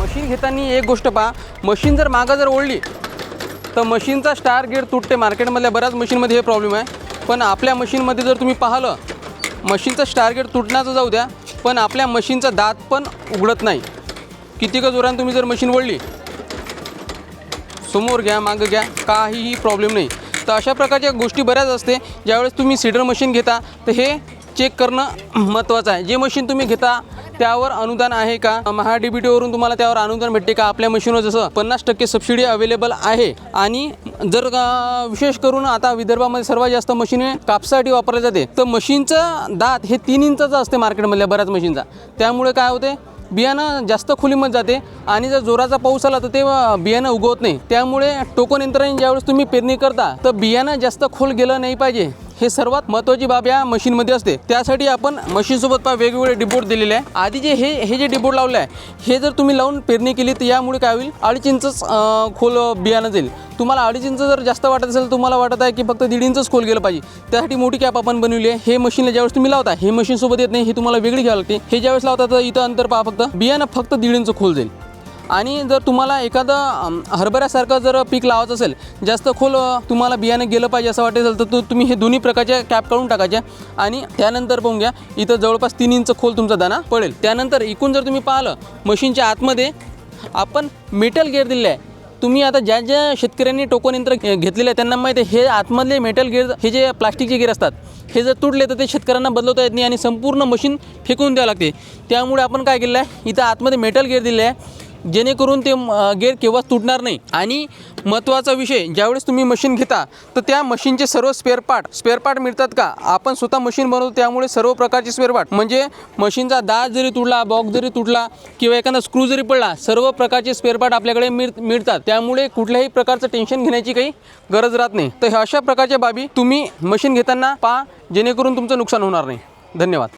Machine घेताना एक गोष्ट पहा, मशीन जर मागं जर ओढली तर मशीनचा स्टार गेट तुटते. मार्केटमधल्या बऱ्याच मशीनमध्ये हे प्रॉब्लेम आहे. पण आपल्या मशीनमध्ये जर तुम्ही पाहिलं, मशीनचा स्टार गेट तुटण्याचं जाऊ द्या, पण आपल्या मशीनचा दात पण उघडत नाही. किती का जोराने तुम्ही जर मशीन ओढली, समोर घ्या मागं घ्या, काहीही प्रॉब्लेम नाही. तर अशा प्रकारच्या गोष्टी बऱ्याच असते. ज्यावेळेस तुम्ही सीडर मशीन घेता तर हे चेक करणं महत्त्वाचं आहे. जे मशीन तुम्ही घेता त्यावर अनुदान आहे का, महा-डी-बी-टीवरून तुम्हाला त्यावर अनुदान भेटते का. आपल्या मशीनवर जसं 50% सबसिडी अवेलेबल आहे. आणि जर विशेष करून आता विदर्भामध्ये सर्वात जास्त मशीने कापसासाठी वापरले जाते, तर मशीनचं दात हे 3 इंचाचं असते मार्केटमधल्या बऱ्याच मशीनचा. त्यामुळे काय होते, बियाणं जास्त खोलीमध्ये जाते आणि जर जोराचा पाऊस आला तर ते बियाणं उगवत नाही. त्यामुळे टोकन यंत्राने ज्यावेळेस तुम्ही पेरणी करता तर बियाणं जास्त खोल गेलं नाही पाहिजे. हे सर्वात महत्त्वाची बाब या मशीनमध्ये असते. त्यासाठी आपण मशीनसोबत वेगवेगळे डिबोर्ड दिलेले आहे. आधी जे हे जे डिबोर्ड लावलं आहे, हे जर तुम्ही लावून पेरणी केली तर यामुळे काय होईल, 2.5 इंचच खोल बियाणं जाईल. तुम्हाला 2.5 इंच जर जास्त वाटत असेल, तुम्हाला वाटत आहे की फक्त 1.5 इंचच खोल गेलं पाहिजे, त्यासाठी मोठी कॅप आपण बनवली आहे. हे मशीनला ज्यावेळेस तुम्ही लावता, हे मशीनसोबत येत नाही, हे तुम्हाला वेगळी घ्यावी लागते. हे ज्यावेळेस लावता तर इथं अंतर पहा, फक्त बियाणं फक्त 1.5 इंच खोल जाईल. आणि जर तुम्हाला एखादं हरभऱ्यासारखं जर पीक लावायचं असेल, जास्त खोल तुम्हाला बियाणं गेलं पाहिजे असं वाटत असेल, तर तुम्ही हे दोन्ही प्रकारच्या कॅप काढून टाकायच्या. आणि त्यानंतर पाहून घ्या, इथं जवळपास 3 इंच खोल तुमचा दाना पडेल. त्यानंतर इकून जर तुम्ही पाहिलं, मशीनच्या आतमध्ये आपण मेटल गेअर दिलेलं आहे. तुम्ही आता ज्या शेतकऱ्यांनी टोकन यंत्र घेतलेलं आहे त्यांना माहिती आहे, हे आतमधले मेटल गेअर, हे जे प्लास्टिकचे गेअर असतात, हे जर तुटले तर ते शेतकऱ्यांना बदलवता येत नाही आणि संपूर्ण मशीन फेकून द्यावं लागते. त्यामुळे आपण काय केलेलं आहे, इथं आतमध्ये मेटल गेअर दिले आहे, जेणेकरून ते गेअर केव्हाच तुटणार नाही. आणि महत्त्वाचा विषय, ज्यावेळेस तुम्ही मशीन घेता तर त्या मशीनचे सर्व स्पेअर पार्ट मिळतात का. आपण स्वतः मशीन बनवतो, त्यामुळे सर्व प्रकारचे स्पेअर पार्ट, म्हणजे मशीनचा दात जरी तुटला, बॉक्स जरी तुटला किंवा एखादा स्क्रू जरी पडला, सर्व प्रकारचे स्पेअर पार्ट आपल्याकडे मिळतात. त्यामुळे कुठल्याही प्रकारचं टेन्शन घेण्याची काही गरज राहत नाही. तर अशा प्रकारच्या बाबी तुम्ही मशीन घेताना पहा, जेणेकरून तुमचं नुकसान होणार नाही. धन्यवाद.